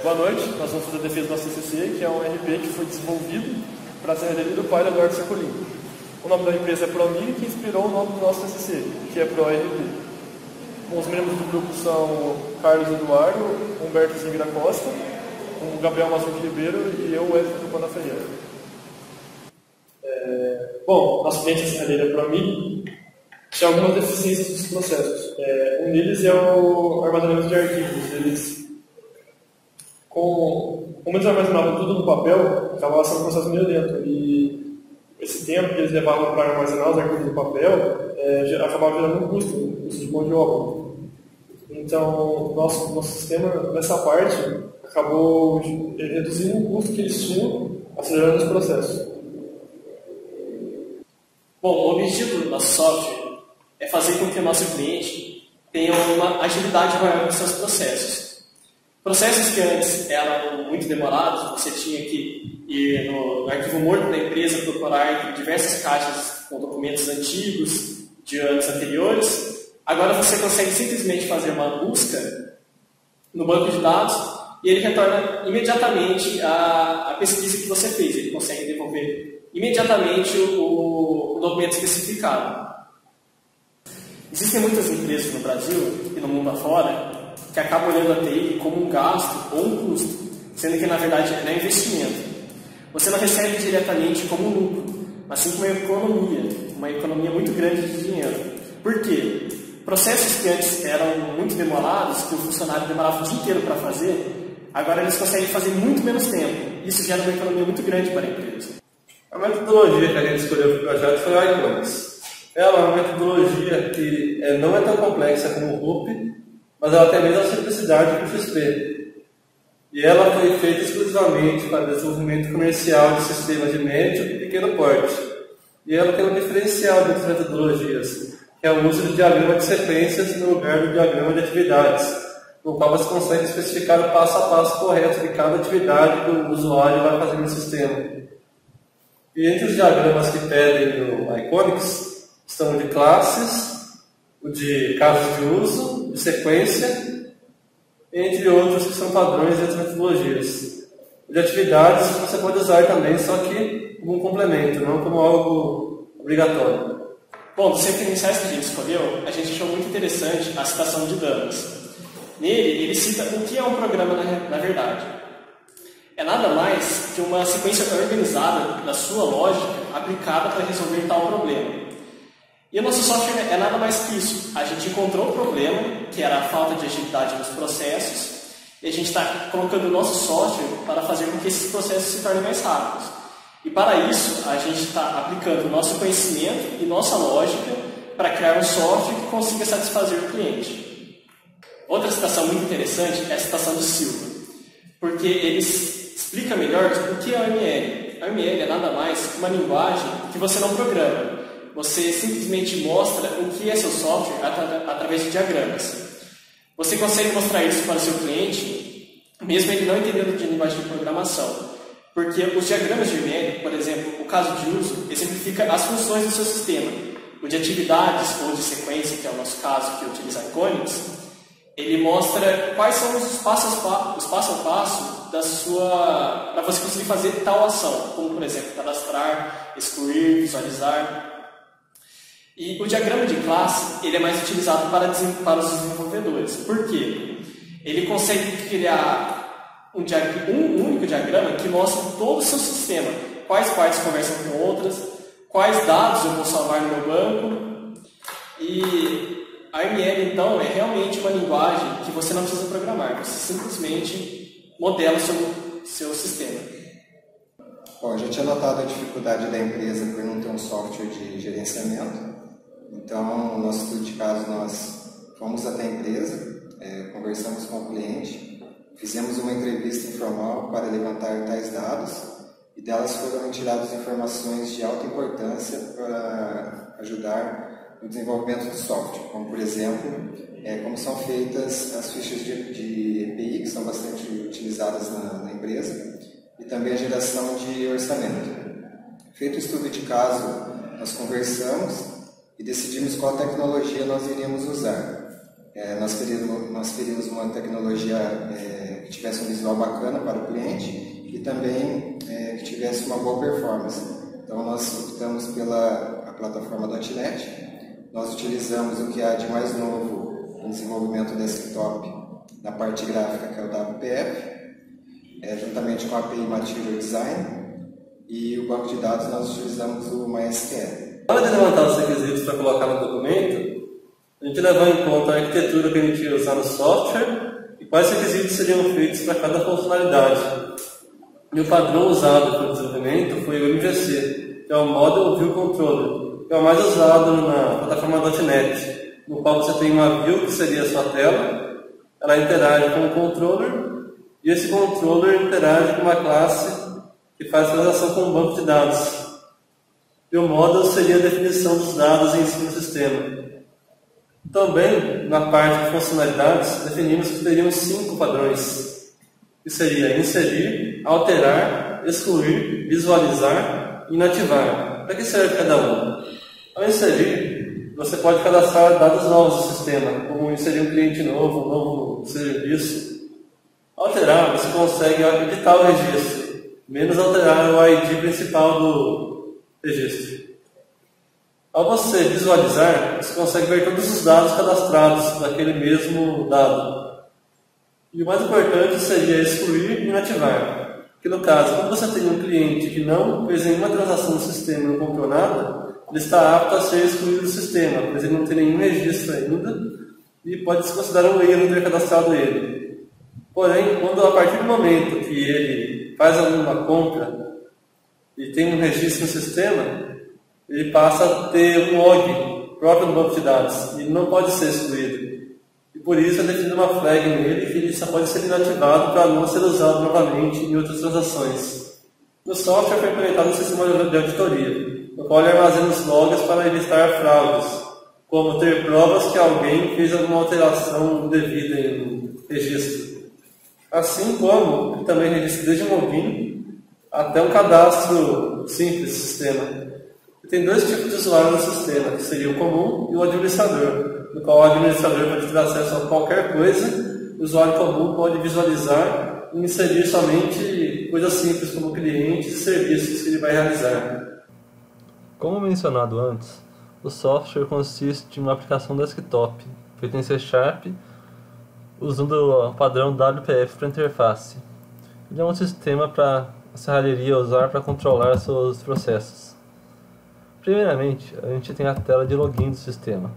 Boa noite, nós vamos fazer a defesa do nosso TCC, que é um RP que foi desenvolvido para ser aderido pai do Eduardo Sacolin. O nome da empresa é ProMig, que inspirou o nome do nosso TCC, que é ProRP. Os membros do grupo são Carlos Eduardo, Humberto Zingra Costa, o Gabriel Mazzucchi Ribeiro e eu, Wesley Tupana Ferreira. Bom, nosso cliente de cadeira é ProMig, tem algumas deficiências dos processos. Um deles é o armazenamento de arquivos. Como eles armazenavam tudo no papel, acabava sendo um processo meio lento. E esse tempo que eles levavam para armazenar os arquivos no papel acabava gerando um custo de mão de obra. Então, nosso sistema, nessa parte, acabou reduzindo o custo que eles tinham, acelerando os processos. Bom, o objetivo do nosso software é fazer com que o nosso cliente tenha uma agilidade maior nos seus processos. Processos que antes eram muito demorados, você tinha que ir no arquivo morto da empresa, procurar entre diversas caixas com documentos antigos, de anos anteriores. Agora você consegue simplesmente fazer uma busca no banco de dados e ele retorna imediatamente a pesquisa que você fez. Ele consegue devolver imediatamente o documento especificado. Existem muitas empresas no Brasil e no mundo afora que acabam olhando a TI como um gasto ou um custo, sendo que na verdade é um investimento. Você não recebe diretamente como um lucro, mas sim como uma economia muito grande de dinheiro. Por quê? Processos que antes eram muito demorados, que o funcionário demorava o dia inteiro para fazer, agora eles conseguem fazer muito menos tempo. Isso gera uma economia muito grande para a empresa. A metodologia que a gente escolheu para o projeto foi a Iconics. Ela é uma metodologia que não é tão complexa como o RUP, mas ela tem a mesma simplicidade que o XP. E ela foi feita exclusivamente para desenvolvimento comercial de sistemas de médio e pequeno porte. E ela tem um diferencial dentro das metodologias, que é o uso de diagrama de sequências no lugar do diagrama de atividades, no qual você consegue especificar o passo a passo correto de cada atividade que o usuário vai fazer no sistema. E entre os diagramas que pedem no Iconics estão o de classes, o de casos de uso, de sequência, entre outros que são padrões das metodologias. O de atividades você pode usar também, só que como um complemento, não como algo obrigatório. Bom, dos referenciais que a gente escolheu, a gente achou muito interessante a citação de Damas. Nele, ele cita o que é um programa na verdade. É nada mais que uma sequência organizada da sua lógica aplicada para resolver tal problema. E o nosso software é nada mais que isso. A gente encontrou o problema, que era a falta de agilidade nos processos, e a gente está colocando o nosso software para fazer com que esses processos se tornem mais rápidos. E para isso, a gente está aplicando o nosso conhecimento e nossa lógica para criar um software que consiga satisfazer o cliente. Outra citação muito interessante é a citação de Silva, porque ele explica melhor o que é a OML. A OML é nada mais que uma linguagem que você não programa. Você simplesmente mostra o que é seu software através de diagramas. Você consegue mostrar isso para o seu cliente, mesmo ele não entendendo de linguagem de programação. Porque os diagramas de OML, por exemplo, o caso de uso, exemplifica as funções do seu sistema. O de atividades ou de sequência, que é o nosso caso, que utiliza Iconics, ele mostra quais são os passo a passo para você conseguir fazer tal ação, como, por exemplo, cadastrar, excluir, visualizar. E o diagrama de classe ele é mais utilizado para os desenvolvedores. Por quê? Ele consegue criar um único diagrama que mostra todo o seu sistema. Quais partes conversam com outras, quais dados eu vou salvar no meu banco. E a ML, então, é realmente uma linguagem que você não precisa programar. Você simplesmente modela o seu sistema. Bom, a gente tinha notado a dificuldade da empresa por não ter um software de gerenciamento. Então, no nosso estudo de caso, nós fomos até a empresa, conversamos com o cliente, fizemos uma entrevista informal para levantar tais dados e delas foram retiradas informações de alta importância para ajudar no desenvolvimento do software, como, por exemplo, como são feitas as fichas de EPI, que são bastante utilizadas na empresa, e também a geração de orçamento. Feito o estudo de caso, nós conversamos e decidimos qual tecnologia nós iríamos usar. Nós queríamos uma tecnologia que tivesse um visual bacana para o cliente e também que tivesse uma boa performance. Então nós optamos pela plataforma .NET, nós utilizamos o que há de mais novo em desenvolvimento desktop na parte gráfica, que é o WPF, juntamente com a API Material Design, e o banco de dados nós utilizamos o MySQL. Na hora de levantar os requisitos para colocar no documento, a gente levou em conta a arquitetura que a gente ia usar no software e quais requisitos seriam feitos para cada funcionalidade. E o padrão usado para o desenvolvimento foi o MVC, que é o Model View Controller, que é o mais usado na plataforma .NET, no qual você tem uma view, que seria a sua tela, ela interage com o controller, e esse controller interage com uma classe que faz transação com um banco de dados. E o model seria a definição dos dados em si no sistema. Também, na parte de funcionalidades, definimos que teríamos 5 padrões, que seria inserir, alterar, excluir, visualizar e inativar. Para que serve cada um? Ao inserir, você pode cadastrar dados novos no sistema, como inserir um cliente novo, um novo serviço. Alterar, você consegue editar o registro, menos alterar o ID principal do registro. Ao você visualizar, você consegue ver todos os dados cadastrados naquele mesmo dado. E o mais importante seria excluir e inativar. Que no caso, quando você tem um cliente que não fez nenhuma transação no sistema e não comprou nada, ele está apto a ser excluído do sistema, pois ele não tem nenhum registro ainda e pode se considerar um erro ter cadastrado ele. Porém, quando a partir do momento que ele faz alguma compra e tem um registro no sistema, ele passa a ter um log próprio no banco de dados e não pode ser excluído. E por isso é definida uma flag nele que ele só pode ser inativado para não ser usado novamente em outras transações. No software foi implementado um sistema de auditoria, no qual ele armazena os logs para evitar fraudes, como ter provas que alguém fez alguma alteração indevida no registro. Assim como ele também registra desde um login até um cadastro simples do sistema. E tem 2 tipos de usuário no sistema, que seria o comum e o administrador, no qual o administrador pode ter acesso a qualquer coisa, o usuário comum pode visualizar e inserir somente coisas simples como clientes e serviços que ele vai realizar. Como mencionado antes, o software consiste em uma aplicação desktop, feita em C#, usando o padrão WPF para interface. Ele é um sistema para a serralheria usar para controlar seus processos. Primeiramente, a gente tem a tela de login do sistema,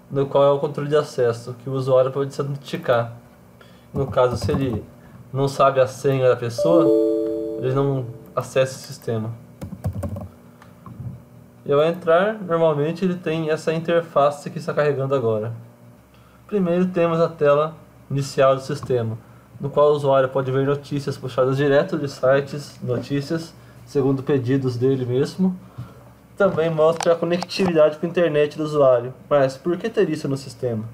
no qual é o controle de acesso, que o usuário pode se autenticar. No caso, se ele não sabe a senha da pessoa, ele não acessa o sistema. E ao entrar, normalmente ele tem essa interface que está carregando agora. Primeiro temos a tela inicial do sistema, no qual o usuário pode ver notícias puxadas direto de sites, notícias, segundo pedidos dele mesmo. Também mostra a conectividade com a internet do usuário. Mas por que ter isso no sistema?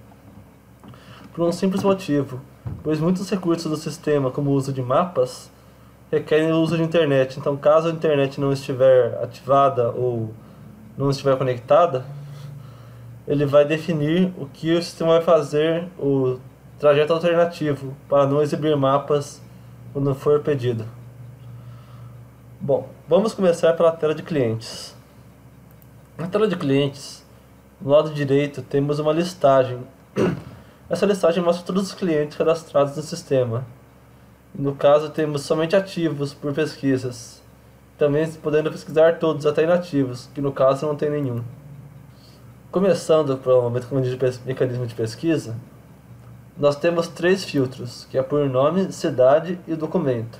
Por um simples motivo, pois muitos recursos do sistema, como o uso de mapas, requerem o uso de internet. Então, caso a internet não estiver ativada ou não estiver conectada, ele vai definir o que o sistema vai fazer, o trajeto alternativo, para não exibir mapas quando for pedido. Bom, vamos começar pela tela de clientes. Na tela de clientes, no lado direito, temos uma listagem. Essa listagem mostra todos os clientes cadastrados no sistema. No caso, temos somente ativos por pesquisas. Também podendo pesquisar todos, até inativos, que no caso não tem nenhum. Começando pelo mecanismo de pesquisa, nós temos 3 filtros, que é por nome, cidade e documento.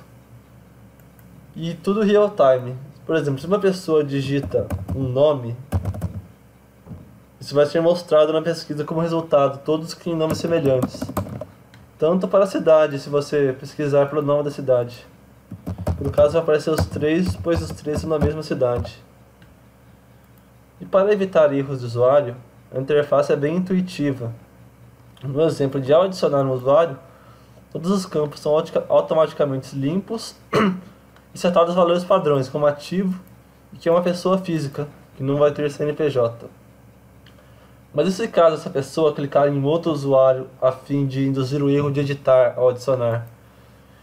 E tudo real time. Por exemplo, se uma pessoa digita um nome, isso vai ser mostrado na pesquisa como resultado, todos com nomes semelhantes. Tanto para a cidade, se você pesquisar pelo nome da cidade. No caso vai aparecer os 3, pois os 3 são na mesma cidade. E para evitar erros do usuário, a interface é bem intuitiva. No exemplo de ao adicionar um usuário, todos os campos são automaticamente limpos e setados valores padrões, como ativo e que é uma pessoa física, que não vai ter CNPJ. Mas e se caso essa pessoa clicar em outro usuário a fim de induzir o erro de editar ao adicionar?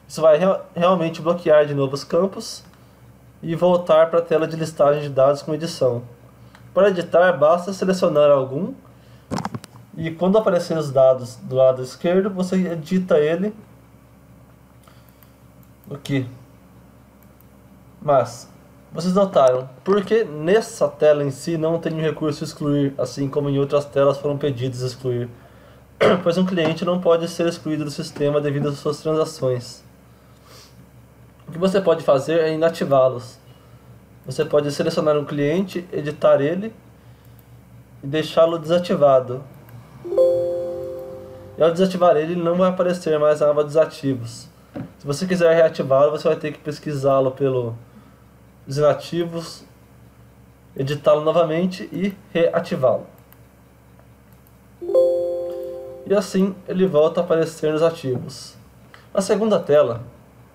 Isso vai realmente bloquear de novo os campos e voltar para a tela de listagem de dados com edição. Para editar, basta selecionar algum e quando aparecer os dados do lado esquerdo, você edita ele aqui. Mas, vocês notaram, porque nessa tela em si não tem o recurso excluir, assim como em outras telas foram pedidos excluir, pois um cliente não pode ser excluído do sistema devido às suas transações. O que você pode fazer é inativá-los. Você pode selecionar um cliente, editar ele e deixá-lo desativado. E ao desativar ele não vai aparecer mais a aba desativos. Se você quiser reativá-lo, você vai ter que pesquisá-lo pelo inativos, editá-lo novamente e reativá-lo. E assim ele volta a aparecer nos ativos. Na segunda tela,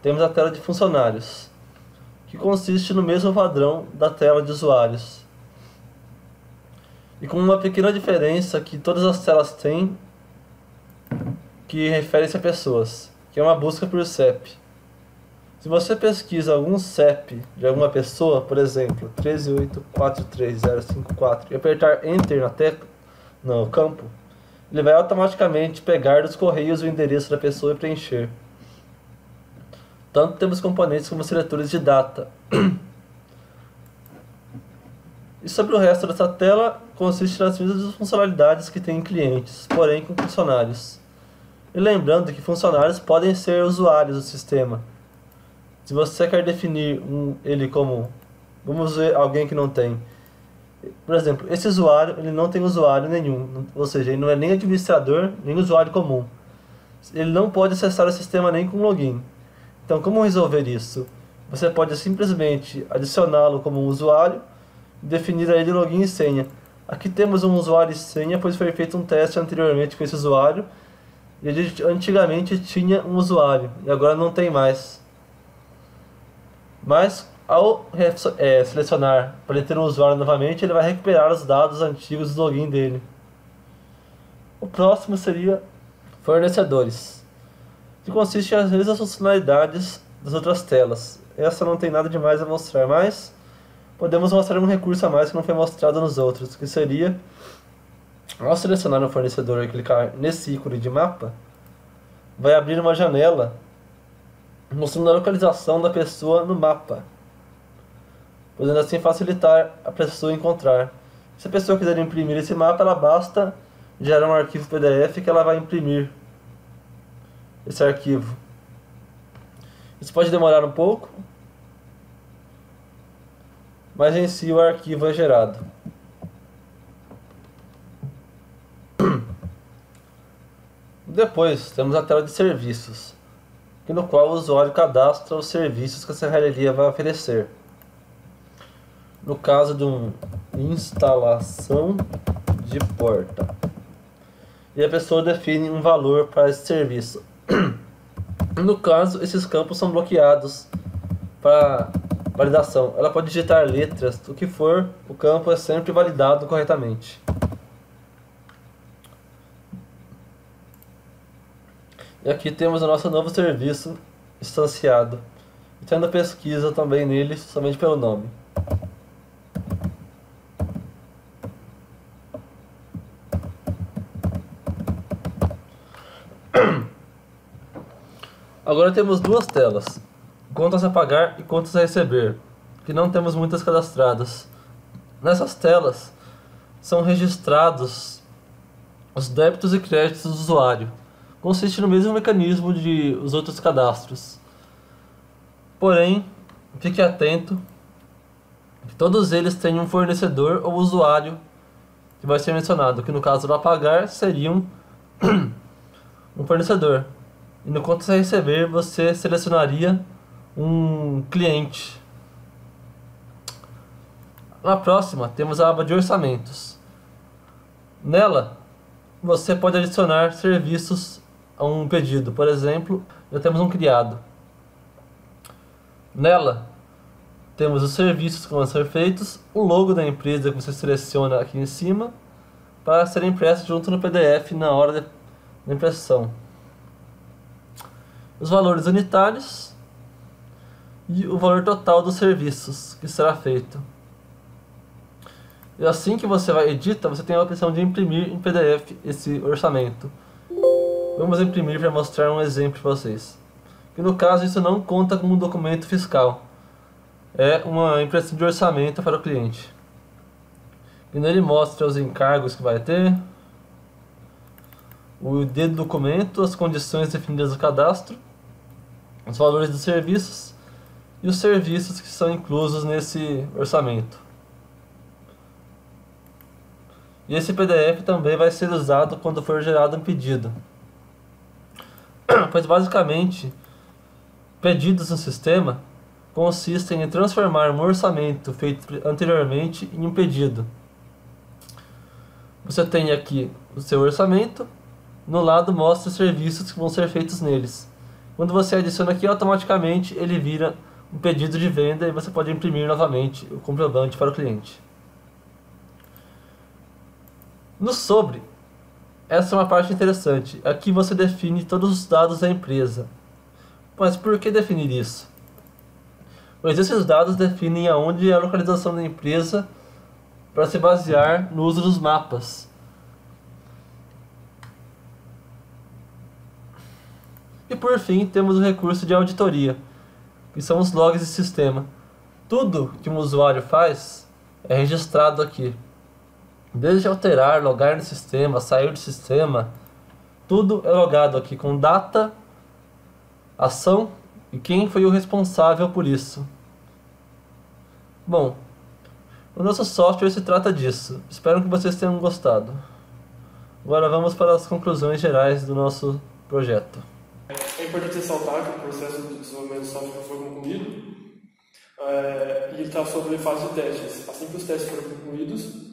temos a tela de funcionários, que consiste no mesmo padrão da tela de usuários. E com uma pequena diferença que todas as telas têm, que refere-se a pessoas, que é uma busca por CEP. Se você pesquisa algum CEP de alguma pessoa, por exemplo, 138433054, e apertar Enter no campo, ele vai automaticamente pegar dos correios o endereço da pessoa e preencher. Tanto temos componentes como seletores de data. E sobre o resto dessa tela, consiste nas mesmas funcionalidades que tem em clientes, porém com funcionários. E lembrando que funcionários podem ser usuários do sistema. Se você quer definir ele como, vamos ver, alguém que não tem. Por exemplo, esse usuário, ele não tem usuário nenhum, ou seja, ele não é nem administrador, nem usuário comum. Ele não pode acessar o sistema nem com login. Então, como resolver isso? Você pode simplesmente adicioná-lo como um usuário e definir a ele login e senha. Aqui temos um usuário e senha, pois foi feito um teste anteriormente com esse usuário. E ele antigamente tinha um usuário, e agora não tem mais. Mas, ao selecionar para ele ter um usuário novamente, ele vai recuperar os dados antigos do login dele. O próximo seria fornecedores, que consiste às vezes nas funcionalidades das outras telas. Essa não tem nada demais a mostrar, mas podemos mostrar um recurso a mais que não foi mostrado nos outros, que seria, ao selecionar um fornecedor e clicar nesse ícone de mapa, vai abrir uma janela mostrando a localização da pessoa no mapa, podendo assim facilitar a pessoa encontrar. Se a pessoa quiser imprimir esse mapa, ela basta gerar um arquivo PDF que ela vai imprimir esse arquivo. Isso pode demorar um pouco, mas em si o arquivo é gerado. Depois temos a tela de serviços, no qual o usuário cadastra os serviços que a serralheria vai oferecer. No caso de uma instalação de porta, e a pessoa define um valor para esse serviço. No caso, esses campos são bloqueados para validação. Ela pode digitar letras, o que for, o campo é sempre validado corretamente. E aqui temos o nosso novo serviço instanciado, tendo pesquisa também nele somente pelo nome. Agora temos duas telas, contas a pagar e contas a receber, que não temos muitas cadastradas. Nessas telas são registrados os débitos e créditos do usuário. Consiste no mesmo mecanismo de os outros cadastros. Porém, fique atento que todos eles têm um fornecedor ou usuário que vai ser mencionado, que no caso do pagar seria um fornecedor. E no contas a receber você selecionaria um cliente. Na próxima temos a aba de orçamentos. Nela você pode adicionar serviços a um pedido. Por exemplo, já temos um criado. Nela temos os serviços que vão ser feitos, o logo da empresa que você seleciona aqui em cima, para serem impressos junto no PDF na hora da impressão. Os valores unitários e o valor total dos serviços que será feito. E assim que você vai editar, você tem a opção de imprimir em PDF esse orçamento. Vamos imprimir para mostrar um exemplo para vocês. Que no caso isso não conta como um documento fiscal. É uma impressão de orçamento para o cliente. E nele mostra os encargos que vai ter, o ID do documento, as condições definidas do cadastro, os valores dos serviços e os serviços que são inclusos nesse orçamento. E esse PDF também vai ser usado quando for gerado um pedido. Pois basicamente, pedidos no sistema consistem em transformar um orçamento feito anteriormente em um pedido. Você tem aqui o seu orçamento, no lado mostra os serviços que vão ser feitos neles. Quando você adiciona aqui, automaticamente ele vira um pedido de venda e você pode imprimir novamente o comprovante para o cliente. No sobre, essa é uma parte interessante. Aqui você define todos os dados da empresa. Mas por que definir isso? Pois esses dados definem aonde é a localização da empresa para se basear no uso dos mapas. E por fim, temos o recurso de auditoria, que são os logs de sistema. Tudo que um usuário faz é registrado aqui. Desde alterar, logar no sistema, sair do sistema, tudo é logado aqui com data, ação e quem foi o responsável por isso. Bom, o nosso software se trata disso. Espero que vocês tenham gostado. Agora vamos para as conclusões gerais do nosso projeto. É importante ressaltar que o processo de desenvolvimento do software foi concluído e ele está sob fase de testes. Assim que os testes forem concluídos,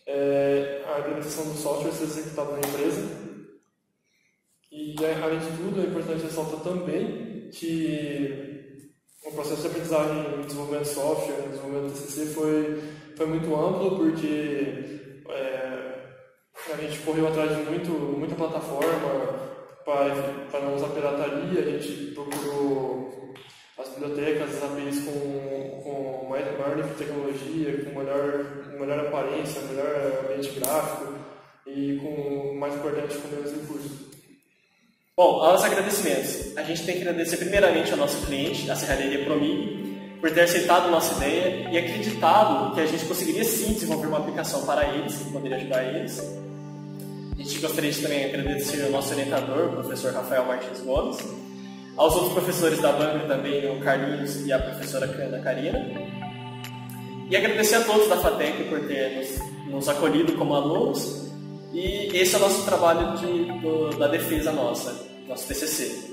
a implementação do software será executada na empresa. E, além de tudo, é importante ressaltar também que o processo de aprendizagem em desenvolvimento de software, em desenvolvimento do TCC, foi muito amplo, porque a gente correu atrás de muita plataforma para não usar pirataria. A gente procurou as bibliotecas, as APIs com maior nível de tecnologia, com melhor aparência, melhor ambiente gráfico e, o mais importante, com menos recursos. Bom, aos agradecimentos. A gente tem que agradecer primeiramente ao nosso cliente, a Serralheria Promig, por ter aceitado a nossa ideia e acreditado que a gente conseguiria sim desenvolver uma aplicação para eles, que poderia ajudar eles. A gente gostaria de também agradecer ao nosso orientador, o professor Rafael Martins Gomes, aos outros professores da banca também, o Carlinhos e a professora Ana Karina, e agradecer a todos da FATEC por ter nos acolhido como alunos. E esse é o nosso trabalho da defesa nosso TCC.